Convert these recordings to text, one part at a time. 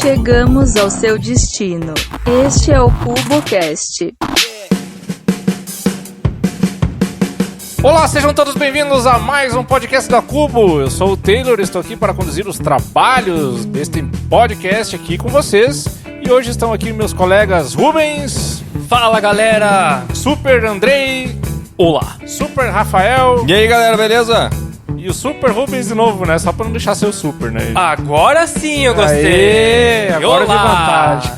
Chegamos ao seu destino. Este é o CuboCast. Olá, sejam todos bem-vindos a mais um podcast da Cubo. Eu sou o Taylor e estou aqui para conduzir os trabalhos deste podcast aqui com vocês. E hoje estão aqui meus colegas Rubens. Fala, galera! Super Andrei. Olá! Super Rafael. E aí, galera, beleza? E o Super Rubens de novo, né? Só para não deixar ser o Super, né? Agora sim eu gostei! Aê, agora de Olá. vontade.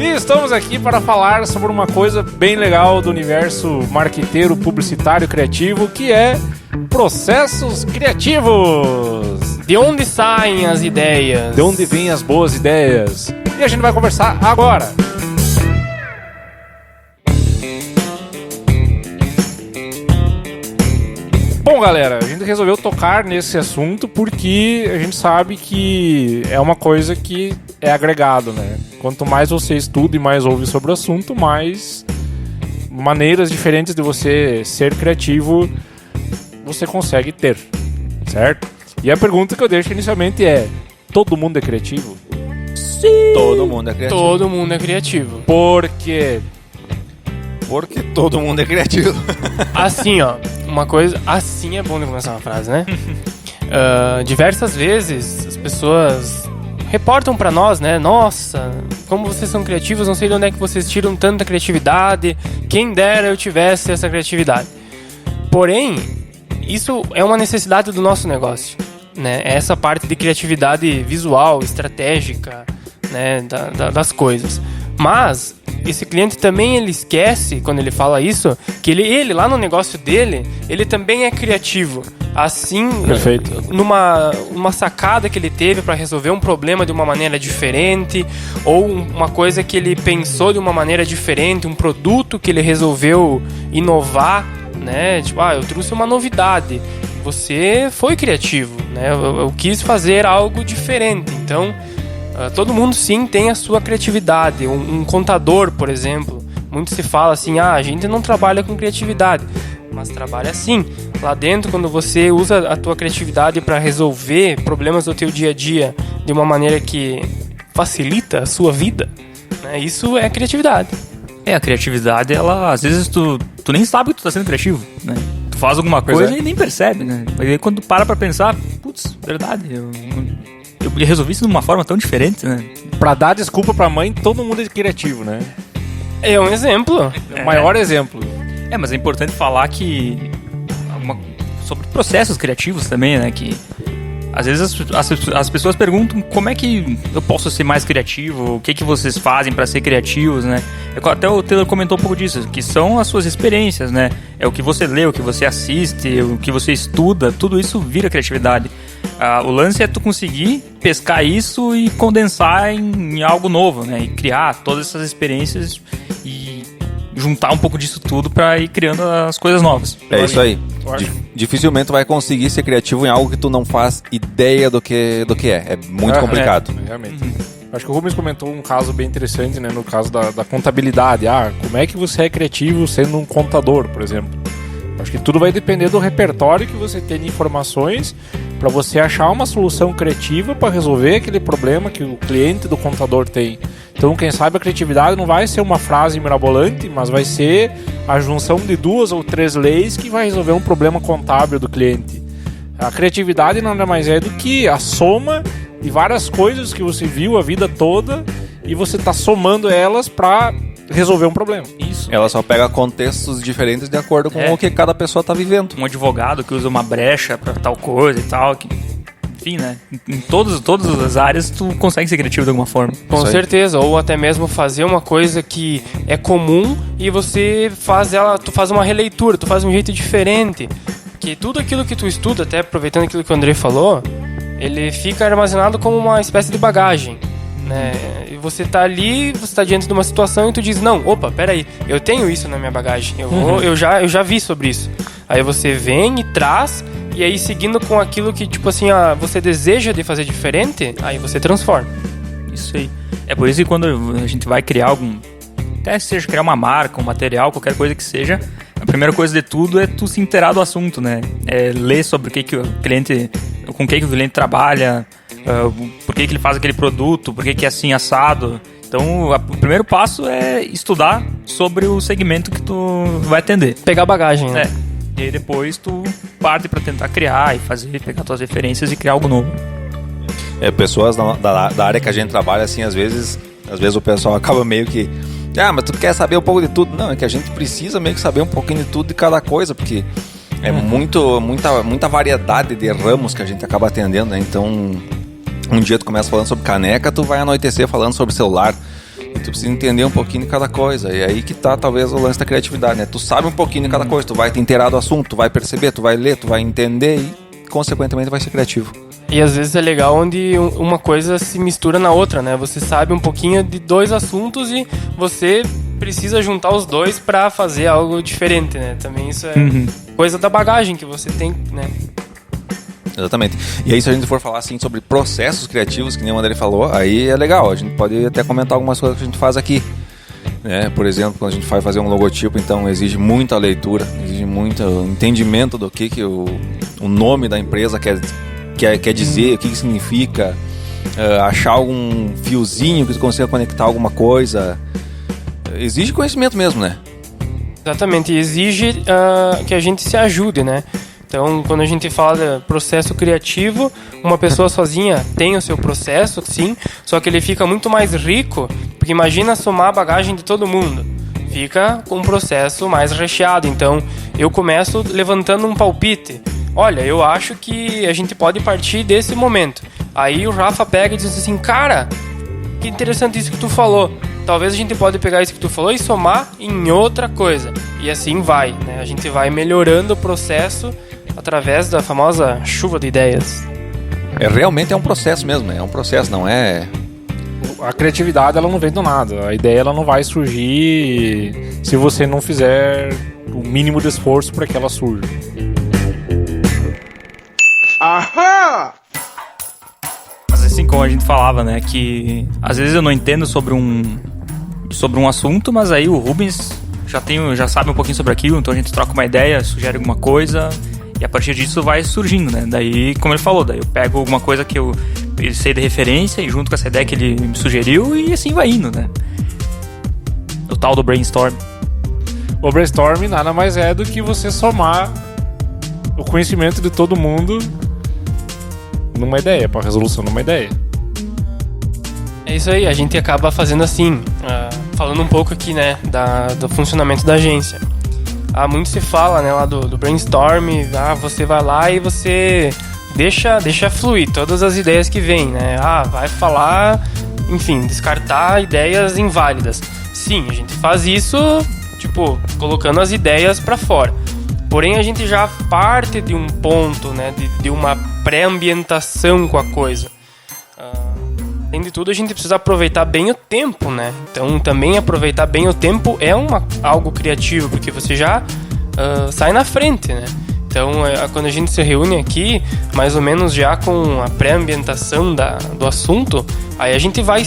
E estamos aqui para falar sobre uma coisa bem legal do universo marqueteiro, publicitário, criativo, que é processos criativos. De onde saem as ideias? De onde vêm as boas ideias? E a gente vai conversar agora. Bom, galera, a gente resolveu tocar nesse assunto porque a gente sabe que é uma coisa que é agregado, né? Quanto mais você estuda e mais ouve sobre o assunto, mais maneiras diferentes de você ser criativo você consegue ter, certo? E a pergunta que eu deixo inicialmente é: todo mundo é criativo? Sim! Todo mundo é criativo. Todo mundo é criativo. Por quê? Porque todo mundo é criativo. Assim, ó, uma coisa... Assim é bom de começar uma frase, né? Diversas vezes as pessoas reportam pra nós, né? Nossa, como vocês são criativos, não sei de onde é que vocês tiram tanta criatividade. Quem dera eu tivesse essa criatividade. Porém, isso é uma necessidade do nosso negócio, né? Essa parte de criatividade visual, estratégica, né? Das coisas. Mas esse cliente também ele esquece, quando ele fala isso, que ele lá no negócio dele, ele também é criativo. Assim, Perfeito. numa sacada que ele teve para resolver um problema de uma maneira diferente, ou uma coisa que ele pensou de uma maneira diferente, um produto que ele resolveu inovar, né? Tipo, eu trouxe uma novidade. Você foi criativo, né? Eu quis fazer algo diferente. Então, todo mundo sim tem a sua criatividade. Um contador, por exemplo, muito se fala assim: a gente não trabalha com criatividade, mas trabalha sim. Lá dentro, quando você usa a tua criatividade para resolver problemas do teu dia a dia de uma maneira que facilita a sua vida, né? Isso é criatividade. A criatividade, ela, às vezes tu nem sabe que tu tá sendo criativo, né? Tu faz alguma coisa e nem percebe, né? Aí quando tu para pra pensar, putz, verdade, eu resolvi isso de uma forma tão diferente, né? Pra dar desculpa pra mãe, todo mundo é criativo, né? É um exemplo. O maior exemplo. Mas é importante falar que sobre processos criativos também, né? Que às vezes as pessoas perguntam como é que eu posso ser mais criativo, o que vocês fazem para ser criativos, né? Até o Taylor comentou um pouco disso, que são as suas experiências, né? É o que você lê, o que você assiste, o que você estuda, tudo isso vira criatividade. O lance é tu conseguir pescar isso e condensar em algo novo, né? E criar todas essas experiências e juntar um pouco disso tudo para ir criando as coisas novas. É isso aí. Dificilmente tu vai conseguir ser criativo em algo que tu não faz ideia do que é. É muito complicado. Realmente. Acho que o Rubens comentou um caso bem interessante, né? No caso da contabilidade. Como é que você é criativo sendo um contador, por exemplo? Acho que tudo vai depender do repertório que você tem de informações para você achar uma solução criativa para resolver aquele problema que o cliente do contador tem. Então, quem sabe a criatividade não vai ser uma frase mirabolante, mas vai ser a junção de 2 ou 3 leis que vai resolver um problema contábil do cliente. A criatividade nada mais é do que a soma de várias coisas que você viu a vida toda e você está somando elas para resolver um problema. Isso. Ela só pega contextos diferentes de acordo com o que cada pessoa tá vivendo. Um advogado que usa uma brecha pra tal coisa e tal, enfim, né? Em todas as áreas tu consegue ser criativo de alguma forma. Com certeza, ou até mesmo fazer uma coisa que é comum e você tu faz uma releitura, tu faz um jeito diferente. Que tudo aquilo que tu estuda, até aproveitando aquilo que o André falou, ele fica armazenado como uma espécie de bagagem, né? E você tá ali, você tá diante de uma situação e tu diz: não, opa, peraí, eu tenho isso na minha bagagem, eu já vi sobre isso. Aí você vem e traz, e aí seguindo com aquilo que, tipo assim, você deseja de fazer diferente, aí você transforma. Isso aí. É por isso que quando a gente vai criar até seja criar uma marca, um material, qualquer coisa que seja, a primeira coisa de tudo é tu se inteirar do assunto, né? É ler sobre o que o cliente, com o que o cliente trabalha, por que ele faz aquele produto, por que é assim assado. Então, o primeiro passo é estudar sobre o segmento que tu vai atender. Pegar bagagem, né? E aí depois tu parte pra tentar criar e fazer, pegar tuas referências e criar algo novo. Pessoas da área que a gente trabalha, assim, às vezes o pessoal acaba meio que... mas tu quer saber um pouco de tudo. Não, é que a gente precisa meio que saber um pouquinho de tudo de cada coisa, porque é muita variedade de ramos que a gente acaba atendendo, né? Então, um dia tu começa falando sobre caneca, tu vai anoitecer falando sobre celular. E tu precisa entender um pouquinho de cada coisa. E aí que tá, talvez, o lance da criatividade, né? Tu sabe um pouquinho de cada coisa, tu vai te inteirar do assunto, tu vai perceber, tu vai ler, tu vai entender e, consequentemente, vai ser criativo. E às vezes é legal onde uma coisa se mistura na outra, né? Você sabe um pouquinho de dois assuntos e você precisa juntar os dois pra fazer algo diferente, né? Também isso é coisa da bagagem que você tem, né? Exatamente. E aí, se a gente for falar assim sobre processos criativos, que nem o André falou, aí é legal. A gente pode até comentar algumas coisas que a gente faz aqui. Por exemplo, quando a gente vai fazer um logotipo, então exige muita leitura, exige muito entendimento do que o nome da empresa quer dizer, o que significa, achar algum fiozinho que você consiga conectar alguma coisa. Exige conhecimento mesmo, né? Exatamente, exige que a gente se ajude, né? Então, quando a gente fala de processo criativo, uma pessoa sozinha tem o seu processo, sim, só que ele fica muito mais rico, porque imagina somar a bagagem de todo mundo. Fica com um processo mais recheado. Então, eu começo levantando um palpite. Olha, eu acho que a gente pode partir desse momento. Aí o Rafa pega e diz assim, cara, que interessante isso que tu falou. Talvez a gente pode pegar isso que tu falou e somar em outra coisa. E assim vai, né? A gente vai melhorando o processo através da famosa chuva de ideias. Realmente é um processo mesmo, né? É um processo, não é... A criatividade, ela não vem do nada. A ideia, ela não vai surgir se você não fizer o mínimo de esforço para que ela surja. Aham! Mas assim como a gente falava, né? Que às vezes eu não entendo sobre um assunto, mas aí o Rubens já sabe um pouquinho sobre aquilo, então a gente troca uma ideia, sugere alguma coisa... E a partir disso vai surgindo, né? Daí, como ele falou, daí eu pego alguma coisa que eu sei de referência e junto com essa ideia que ele me sugeriu e assim vai indo, né? O tal do brainstorm. O brainstorm nada mais é do que você somar o conhecimento de todo mundo numa ideia, para a resolução de uma ideia. É isso aí, a gente acaba fazendo assim, falando um pouco aqui, né, do funcionamento da agência. Muito se fala, né, lá do brainstorm, você vai lá e você deixa fluir todas as ideias que vêm, né? Vai falar, enfim, descartar ideias inválidas. Sim, a gente faz isso, colocando as ideias pra fora. Porém, a gente já parte de um ponto, né, de uma pré-ambientação com a coisa. Além de tudo, a gente precisa aproveitar bem o tempo, né? Então, também aproveitar bem o tempo é algo criativo, porque você já sai na frente, né? Então, quando a gente se reúne aqui, mais ou menos já com a pré-ambientação do assunto, aí a gente vai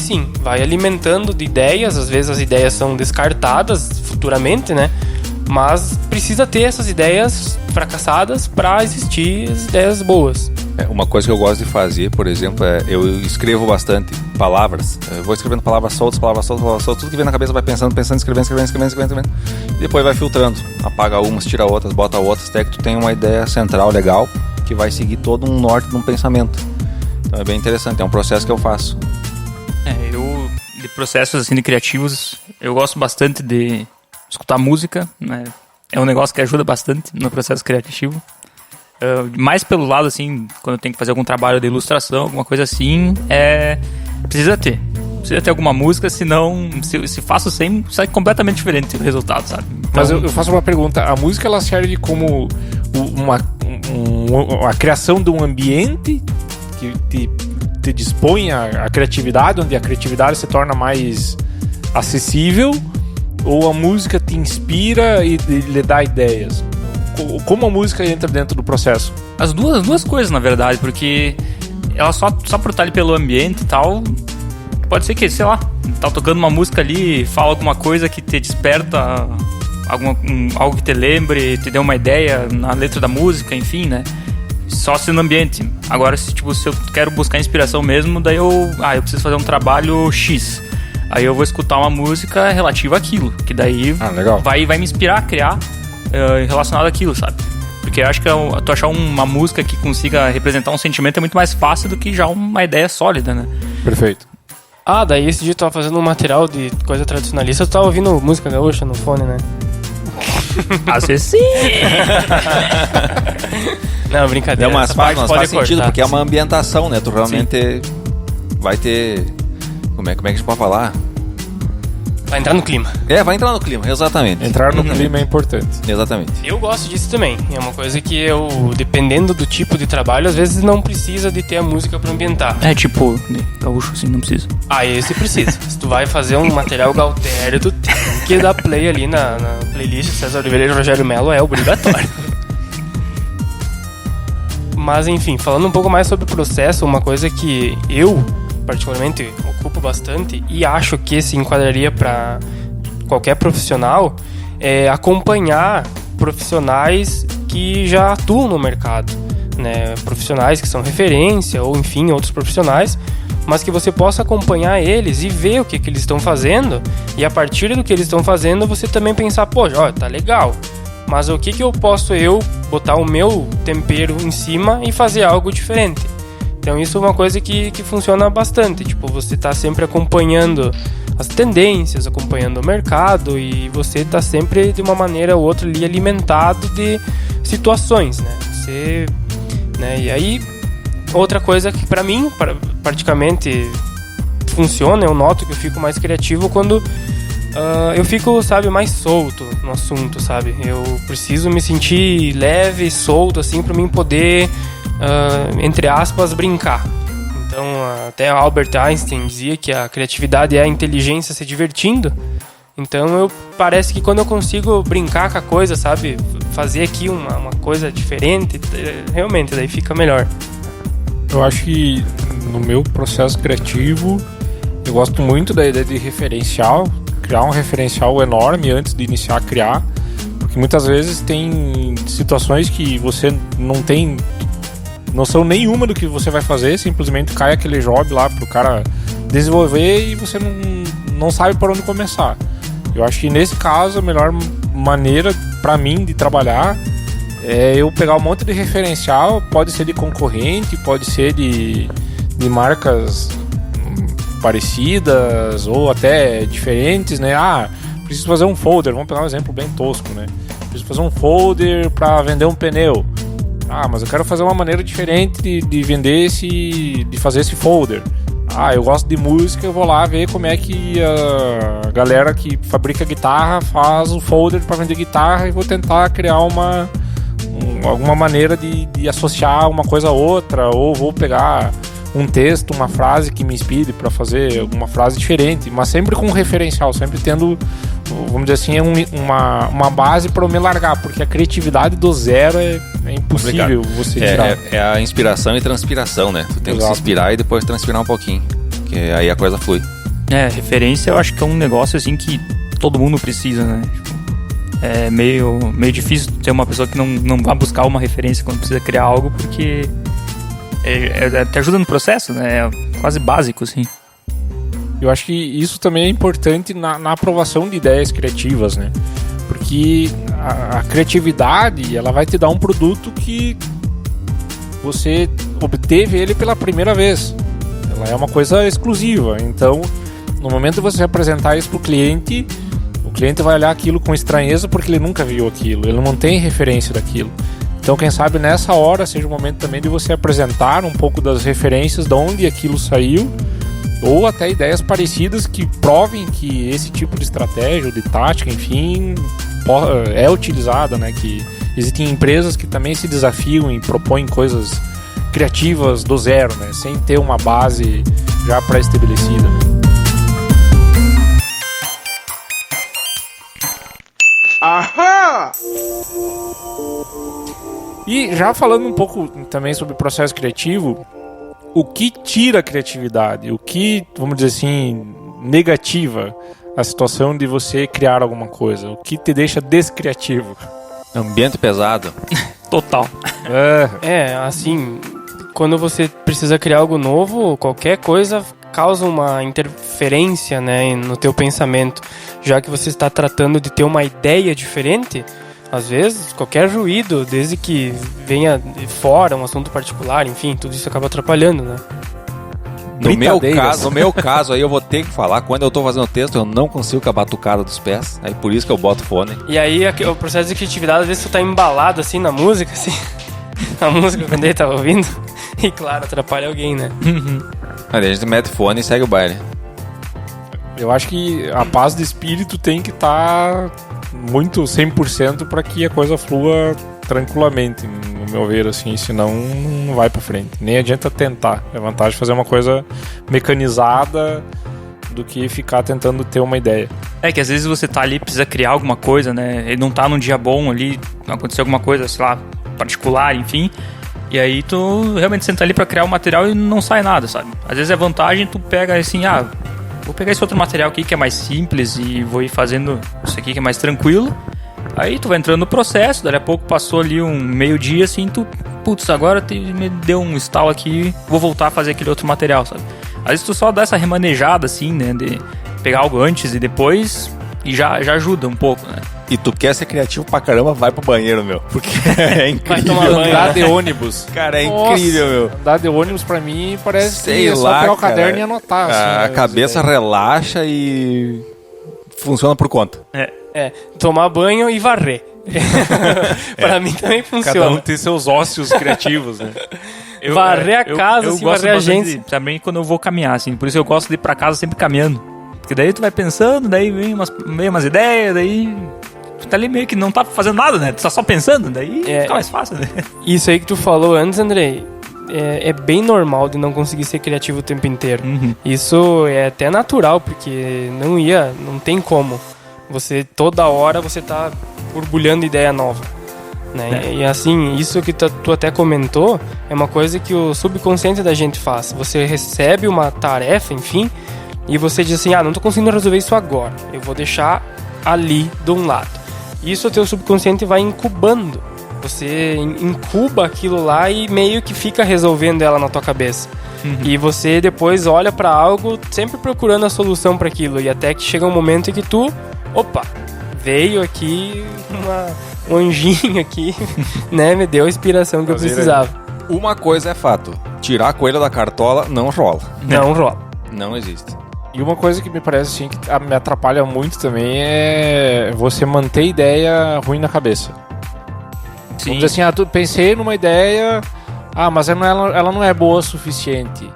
alimentando de ideias. Às vezes as ideias são descartadas futuramente, né? Mas precisa ter essas ideias fracassadas para existir as ideias boas. Uma coisa que eu gosto de fazer, por exemplo, eu escrevo bastante palavras. Eu vou escrevendo palavras soltas, tudo que vem na cabeça vai pensando, escrevendo. E depois vai filtrando. Apaga umas, tira outras, bota outras, até que tu tem uma ideia central legal que vai seguir todo um norte de um pensamento. Então é bem interessante, é um processo que eu faço. De processos assim, de criativos, eu gosto bastante de escutar música, né? É um negócio que ajuda bastante no processo criativo. Mais pelo lado, assim, quando eu tenho que fazer algum trabalho de ilustração, alguma coisa assim, precisa ter alguma música, senão, se faço sem, sai completamente diferente o resultado, sabe? Então... Mas eu faço uma pergunta, a música, ela serve como a criação de um ambiente que te dispõe a criatividade, onde a criatividade se torna mais acessível, ou a música te inspira e lhe dá ideias? Como a música entra dentro do processo? As duas coisas, na verdade, porque ela só por estar ali pelo ambiente e tal, pode ser que, sei lá, tá tocando uma música ali, fala alguma coisa que te desperta algo que te lembre, te dê uma ideia na letra da música, enfim, né? só sendo ambiente. Agora, se eu quero buscar inspiração mesmo, daí eu preciso fazer um trabalho X. Aí eu vou escutar uma música relativa àquilo, que daí legal. vai me inspirar a criar relacionado àquilo, sabe? Porque eu acho que tu achar uma música que consiga representar um sentimento é muito mais fácil do que já uma ideia sólida, né? Perfeito. Daí esse dia tu tava fazendo um material de coisa tradicionalista, tu tava ouvindo música gaúcha no fone, né? Às vezes sim! Não, brincadeira. Mas faz sentido, cortar. porque é uma ambientação, né? Tu realmente vai ter... Como é que a gente pode falar? Vai entrar no clima. Vai entrar no clima, exatamente. Entrar no clima é importante. Exatamente. Eu gosto disso também. É uma coisa que eu, dependendo do tipo de trabalho, às vezes não precisa de ter a música pra ambientar. Tipo, gaúcho assim, não precisa. Esse precisa. Se tu vai fazer um material Galtério, tu tem que dar play ali na playlist César Oliveira e Rogério Melo, é obrigatório. Mas enfim, falando um pouco mais sobre o processo, uma coisa que eu particularmente ocupo bastante e acho que se enquadraria para qualquer profissional é acompanhar profissionais que já atuam no mercado, né? Profissionais que são referência ou enfim outros profissionais, mas que você possa acompanhar eles e ver o que eles estão fazendo, e a partir do que eles estão fazendo você também pensar, tá legal, mas o que eu posso botar o meu tempero em cima e fazer algo diferente. Então isso é uma coisa que funciona bastante. Tipo, você tá sempre acompanhando as tendências, acompanhando o mercado, e você tá sempre de uma maneira ou outra ali alimentado de situações, né? E aí, outra coisa que pra mim praticamente funciona, eu noto que eu fico mais criativo quando eu fico, mais solto no assunto, sabe? Eu preciso me sentir leve, solto, assim, pra mim poder... entre aspas, brincar. Então, até Albert Einstein dizia que a criatividade é a inteligência se divertindo. Então, parece que quando eu consigo brincar com a coisa, sabe? Fazer aqui uma coisa diferente, realmente, daí fica melhor. Eu acho que no meu processo criativo, eu gosto muito da ideia de referencial, criar um referencial enorme antes de iniciar a criar, porque muitas vezes tem situações que você não tem noção nenhuma do que você vai fazer, simplesmente cai aquele job lá pro cara desenvolver e você não sabe por onde começar. Eu acho que nesse caso a melhor maneira pra mim de trabalhar é eu pegar um monte de referencial, pode ser de concorrente, pode ser de marcas parecidas ou até diferentes, né? Preciso fazer um folder, vamos pegar um exemplo bem tosco, né? Preciso fazer um folder para vender um pneu. Mas eu quero fazer uma maneira diferente de vender de fazer esse folder. Eu gosto de música, eu vou lá ver como é que a galera que fabrica guitarra faz o folder para vender guitarra e vou tentar criar alguma maneira de associar uma coisa a outra, ou vou pegar um texto, uma frase que me inspire para fazer alguma frase diferente, mas sempre com um referencial, sempre tendo, vamos dizer assim, uma base para eu me largar, porque a criatividade do zero é impossível você tirar. É a inspiração e transpiração, né? Tu tem que se inspirar e depois transpirar um pouquinho, que aí a coisa flui. Referência eu acho que é um negócio assim que todo mundo precisa, né? É meio difícil ter uma pessoa que não vá buscar uma referência quando precisa criar algo, porque te ajuda no processo, né? É quase básico, assim. Eu acho que isso também é importante na aprovação de ideias criativas, né? Porque a criatividade, ela vai te dar um produto que você obteve ele pela primeira vez. Ela é uma coisa exclusiva. Então, no momento de você apresentar isso para o cliente vai olhar aquilo com estranheza porque ele nunca viu aquilo, ele não tem referência daquilo. Então, quem sabe nessa hora seja o momento também de você apresentar um pouco das referências de onde aquilo saiu, ou até ideias parecidas que provem que esse tipo de estratégia ou de tática, enfim, é utilizada, né? Que existem empresas que também se desafiam e propõem coisas criativas do zero, né? Sem ter uma base já pré-estabelecida. Ahá! E já falando um pouco também sobre o processo criativo, o que tira a criatividade? O que, vamos dizer assim, negativa a situação de você criar alguma coisa? O que te deixa descriativo? Ambiente pesado. Total. Assim, quando você precisa criar algo novo, qualquer coisa causa uma interferência, né, no teu pensamento. Já que você está tratando de ter uma ideia diferente, às vezes qualquer ruído, desde que venha de fora, um assunto particular, enfim, tudo isso acaba atrapalhando, né? No meu caso, aí eu vou ter que falar, quando eu tô fazendo texto, eu não consigo com a batucada dos pés, aí por isso que eu boto fone. E aí o processo de criatividade, às vezes tu tá embalado assim na música, assim, a música quando ele tava ouvindo, e claro, atrapalha alguém, né? Aí a gente mete fone e segue o baile. Eu acho que a paz de espírito tem que estar muito 100% para que a coisa flua tranquilamente, no meu ver, assim, senão não vai pra frente. Nem adianta tentar. É vantagem fazer uma coisa mecanizada do que ficar tentando ter uma ideia. É que às vezes você tá ali, precisa criar alguma coisa, né? Ele não tá num dia bom ali, aconteceu alguma coisa, sei lá, particular, enfim. E aí tu realmente senta ali pra criar o material e não sai nada, sabe? Às vezes é vantagem, tu pega assim, vou pegar esse outro material aqui que é mais simples e vou ir fazendo isso aqui que é mais tranquilo. Aí tu vai entrando no processo, daqui a pouco passou ali um meio-dia, assim, putz, agora me deu um estalo aqui, vou voltar a fazer aquele outro material, sabe? Às vezes tu só dá essa remanejada, assim, né, de pegar algo antes e depois, e já ajuda um pouco, né? E tu quer ser criativo pra caramba, vai pro banheiro, meu. Porque é incrível. Vai tomar banho, Andar né? de ônibus. Cara, é Nossa, incrível, meu. Andar de ônibus pra mim parece Sei que é só lá, pegar o cara. caderno e anotar. assim, A né, cabeça as ideias. relaxa e funciona por conta. Tomar banho e varrer. Pra mim também Cada um funciona. tem seus ócios criativos, né? Varrer a casa, assim, gosto varrer a bastante agência. também quando eu vou caminhar, assim. Por isso eu gosto de ir pra casa sempre caminhando. Porque daí tu vai pensando, daí vem umas ideias, daí tu tá ali meio que não tá fazendo nada, né? Tu tá só pensando, daí fica mais fácil, né? Isso aí que tu falou antes, Andrei, é bem normal de não conseguir ser criativo o tempo inteiro. Isso é até natural, porque não tem como. Você, toda hora, você tá borbulhando ideia nova. Né? E assim, isso que tu até comentou é uma coisa que o subconsciente da gente faz. Você recebe uma tarefa, enfim, e você diz assim, não tô conseguindo resolver isso agora. Eu vou deixar ali de um lado. Isso o teu subconsciente vai incubando. Você incuba aquilo lá e meio que fica resolvendo ela na tua cabeça. E você depois olha pra algo sempre procurando a solução pra aquilo. E até que chega um momento em que tu... Opa, veio aqui um anjinho aqui, né? Me deu a inspiração que eu precisava. Uma coisa é fato. Tirar coelho da cartola não rola. Não rola. Não existe. E uma coisa que me parece assim, que me atrapalha muito também é você manter ideia ruim na cabeça. Sim. Vamos dizer assim, pensei numa ideia, mas ela não é boa o suficiente.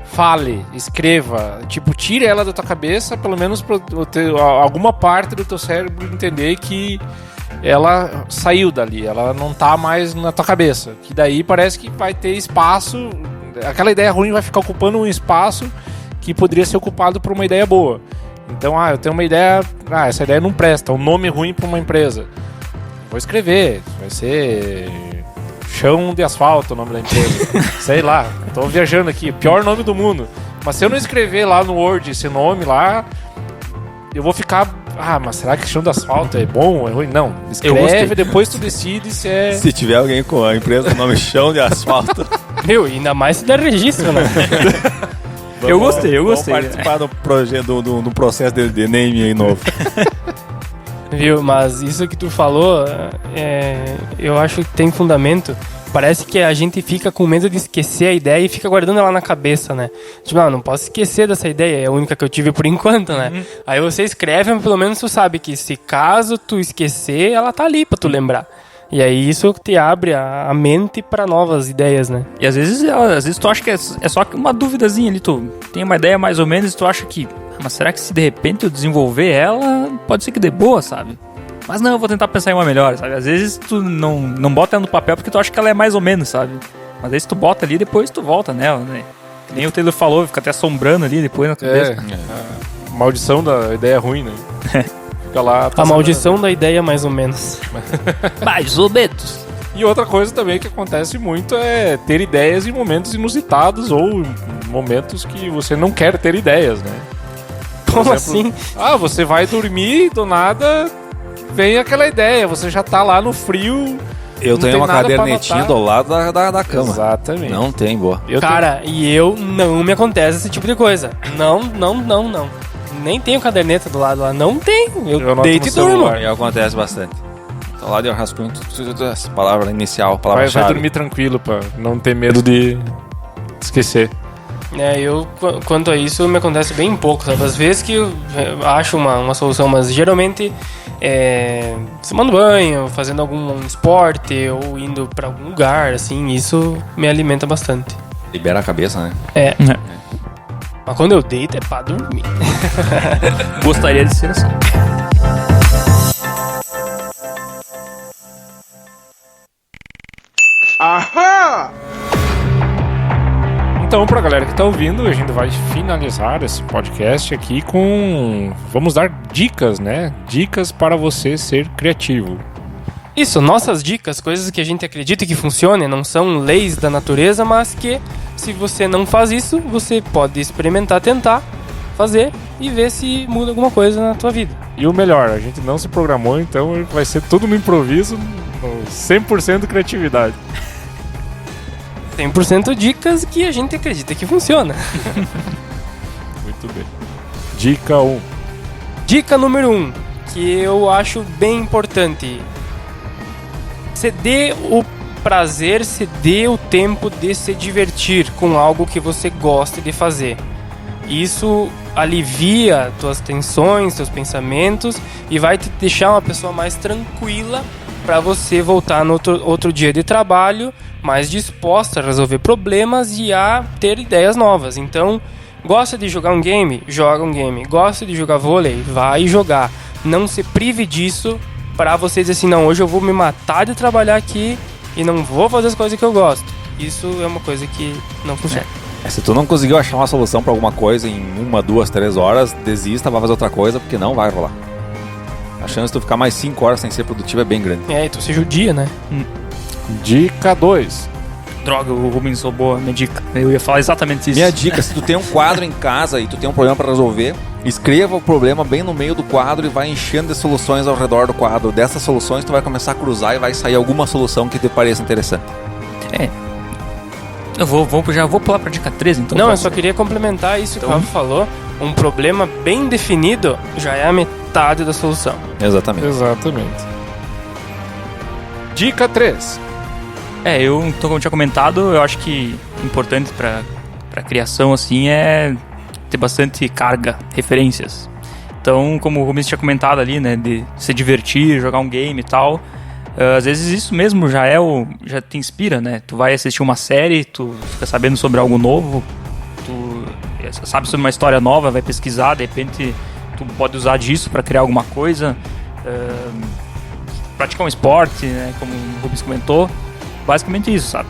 Fale, escreva, tire ela da tua cabeça, pelo menos para alguma parte do teu cérebro entender que ela saiu dali, ela não tá mais na tua cabeça. Que daí parece que vai ter espaço, aquela ideia ruim vai ficar ocupando um espaço que poderia ser ocupado por uma ideia boa. Então, eu tenho uma ideia, essa ideia não presta, um nome ruim para uma empresa. Vou escrever, vai ser Chão de Asfalto o nome da empresa. Sei lá, tô viajando aqui, pior nome do mundo. Mas se eu não escrever lá no Word esse nome lá, eu vou ficar... mas será que Chão de Asfalto é bom ou é ruim? Não, escreve, depois tu decide se é... Se tiver alguém com a empresa com o nome Chão de Asfalto... Meu, ainda mais se der registro, né? Eu gostei. Vamos participar do projeto, do processo de name aí novo. Viu, mas isso que tu falou, eu acho que tem fundamento. Parece que a gente fica com medo de esquecer a ideia e fica guardando ela na cabeça, né? Tipo, não posso esquecer dessa ideia, é a única que eu tive por enquanto, né? Aí você escreve, mas pelo menos tu sabe que se caso tu esquecer, ela tá ali pra tu lembrar. E aí isso te abre a mente pra novas ideias, né? E às vezes tu acha que é só uma duvidazinha ali, tu tem uma ideia mais ou menos e tu acha que, mas será que se de repente eu desenvolver ela, pode ser que dê boa, sabe? Mas não, eu vou tentar pensar em uma melhor, sabe? Às vezes tu não bota ela no papel porque tu acha que ela é mais ou menos, sabe? Mas aí se tu bota ali, depois tu volta nela, né? Que nem o Taylor falou, fica até assombrando ali depois na cabeça. A maldição da ideia ruim, né? Fica lá... A maldição da ideia, mais ou menos. Mais ou menos. E outra coisa também que acontece muito é ter ideias em momentos inusitados ou em momentos que você não quer ter ideias, né? Como assim? Você vai dormir, do nada vem aquela ideia, você já tá lá no frio, Eu não tenho tem uma nada pra cadernetinha anotar. do lado da cama. Exatamente. Não tem, boa. Cara, e eu não me acontece esse tipo de coisa. Não. Nem tenho caderneta do lado lá. Não tem. Eu anoto deito no e durmo. celular. E acontece bastante. Então lá eu rascunho essa palavra inicial, Vai palavra-chave. dormir tranquilo pra não ter medo de esquecer. Quanto a isso, me acontece bem pouco, sabe? Às vezes que eu acho uma solução, mas geralmente tomando banho, fazendo algum esporte ou indo pra algum lugar, assim, isso me alimenta bastante. Libera a cabeça, né? Mas quando eu deito é pra dormir. Gostaria de ser assim. Então, pra galera que tá ouvindo, a gente vai finalizar esse podcast aqui com... Vamos dar dicas, né? Dicas para você ser criativo. Isso, nossas dicas, coisas que a gente acredita que funcionem, não são leis da natureza, mas que se você não faz isso, você pode experimentar, tentar fazer e ver se muda alguma coisa na tua vida. E o melhor, a gente não se programou, então vai ser tudo no improviso, no 100% criatividade. 100% dicas que a gente acredita que funciona. Muito bem. Dica 1. Dica número 1, que eu acho bem importante. Você dê o prazer, você dê o tempo de se divertir com algo que você gosta de fazer. Isso alivia tuas tensões, teus pensamentos e vai te deixar uma pessoa mais tranquila para você voltar no outro dia de trabalho mais disposta a resolver problemas e a ter ideias novas. Então, gosta de jogar um game? Joga um game. Gosta de jogar vôlei? Vai jogar. Não se prive disso para você dizer assim, não, hoje eu vou me matar de trabalhar aqui e não vou fazer as coisas que eu gosto. Isso é uma coisa que não funciona. Se tu não conseguiu achar uma solução pra alguma coisa em 1, 2, 3 horas, desista, vai fazer outra coisa, porque não vai rolar. A chance de tu ficar mais 5 horas sem ser produtivo é bem grande. Então se judia, né? Dica 2. Droga, o Rubens roubou a minha dica. Eu ia falar exatamente isso. Minha dica, se tu tem um quadro em casa e tu tem um problema pra resolver, escreva o problema bem no meio do quadro e vai enchendo de soluções ao redor do quadro. Dessas soluções tu vai começar a cruzar e vai sair alguma solução que te pareça interessante. Já vou pular pra dica 3, então. Não, eu só queria complementar isso que o Rafa falou. Um problema bem definido já é a metade da solução. Exatamente. Dica 3. Como eu tinha comentado, eu acho que importante pra criação, assim, é ter bastante carga, referências. Então, como o Rubens tinha comentado ali, né, de se divertir, jogar um game e tal, às vezes isso mesmo já te inspira, né? Tu vai assistir uma série, tu fica sabendo sobre algo novo, tu sabe sobre uma história nova, vai pesquisar, de repente tu pode usar disso pra criar alguma coisa, praticar um esporte, né, como o Rubens comentou. Basicamente isso, sabe?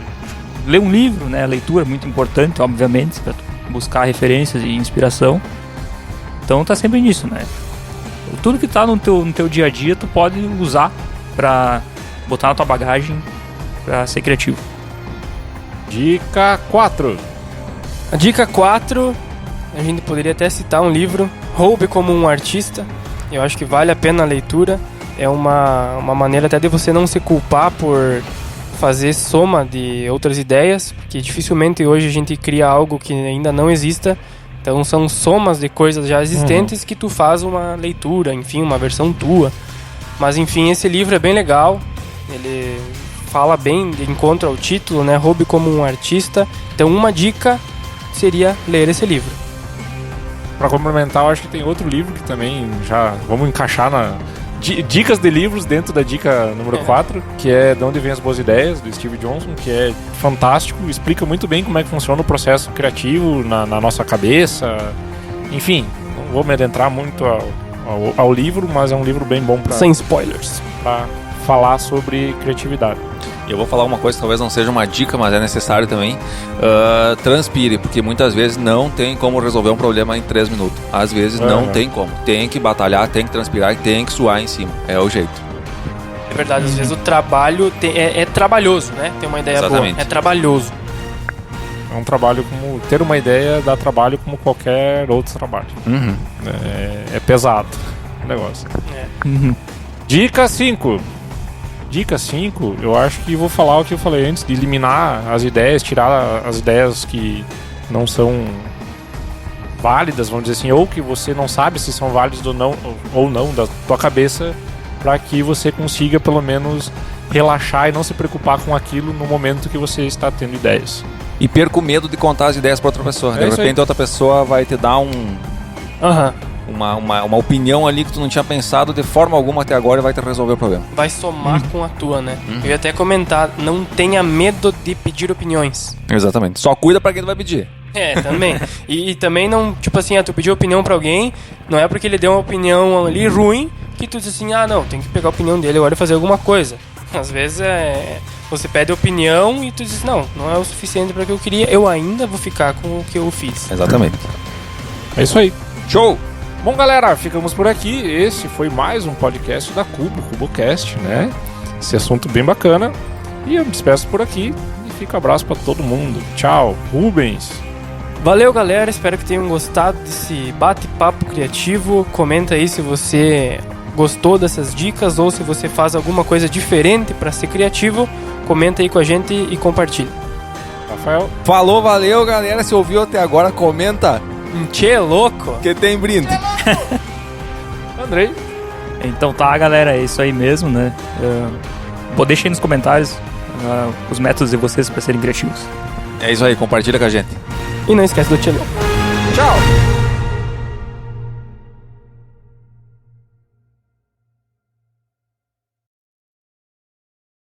Ler um livro, né? A leitura é muito importante, obviamente, para buscar referências e inspiração. Então tá sempre nisso, né? Tudo que tá no teu dia a dia tu pode usar para botar na tua bagagem para ser criativo. Dica 4. A dica 4, a gente poderia até citar um livro, Roube como um Artista. Eu acho que vale a pena a leitura. É uma maneira até de você não se culpar por fazer soma de outras ideias, porque dificilmente hoje a gente cria algo que ainda não exista. Então são somas de coisas já existentes que tu faz uma leitura, enfim, uma versão tua. Mas enfim, esse livro é bem legal. Ele fala bem, encontra o título, né? Roube como um Artista. Então uma dica seria ler esse livro. Para complementar, eu acho que tem outro livro que também já vamos encaixar na dicas de livros dentro da dica número 4, que é De Onde Vêm as Boas Ideias, do Steve Johnson, que é fantástico, explica muito bem como é que funciona o processo criativo na nossa cabeça. Enfim, não vou me adentrar muito ao livro, mas é um livro bem bom sem spoilers, para falar sobre criatividade. Eu vou falar uma coisa que talvez não seja uma dica, mas é necessário também. Transpire, porque muitas vezes não tem como resolver um problema em 3 minutos. Às vezes não tem como. Tem que batalhar, tem que transpirar e tem que suar em cima. É o jeito. É verdade, às vezes o trabalho é trabalhoso, né? Tem uma ideia boa. É trabalhoso. É um trabalho como... Ter uma ideia dá trabalho como qualquer outro trabalho. É pesado o negócio. Dica 5. Dica 5, eu acho que vou falar o que eu falei antes, de eliminar as ideias, tirar as ideias que não são válidas, vamos dizer assim, ou que você não sabe se são válidas ou não da tua cabeça, para que você consiga pelo menos relaxar e não se preocupar com aquilo no momento que você está tendo ideias. E perca o medo de contar as ideias para outra pessoa. De repente outra pessoa vai te dar uma opinião ali que tu não tinha pensado de forma alguma até agora e vai te resolver o problema. Vai somar com a tua, né? Eu ia até comentar, não tenha medo de pedir opiniões. Exatamente. Só cuida para quem tu vai pedir. Também. E também não, tipo assim, tu pediu opinião pra alguém, não é porque ele deu uma opinião ali ruim que tu diz assim, não, tem que pegar a opinião dele agora e fazer alguma coisa. Às vezes você pede opinião e tu diz, não é o suficiente pra que eu queria, eu ainda vou ficar com o que eu fiz. Exatamente. É isso aí. Show! Bom, galera, ficamos por aqui. Esse foi mais um podcast da CuboCast, né? Esse assunto bem bacana. E eu me despeço por aqui e fica um abraço pra todo mundo. Tchau, Rubens. Valeu, galera, espero que tenham gostado desse bate-papo criativo. Comenta aí se você gostou dessas dicas ou se você faz alguma coisa diferente para ser criativo. Comenta aí com a gente e compartilha. Rafael. Falou, valeu, galera. Se ouviu até agora, comenta. Tchê, louco! Que tem brinde. Andrei. Então tá, galera, é isso aí mesmo, né? Deixem aí nos comentários os métodos de vocês para serem criativos. É isso aí, compartilha com a gente. E não esquece do tchê, louco. Tchau!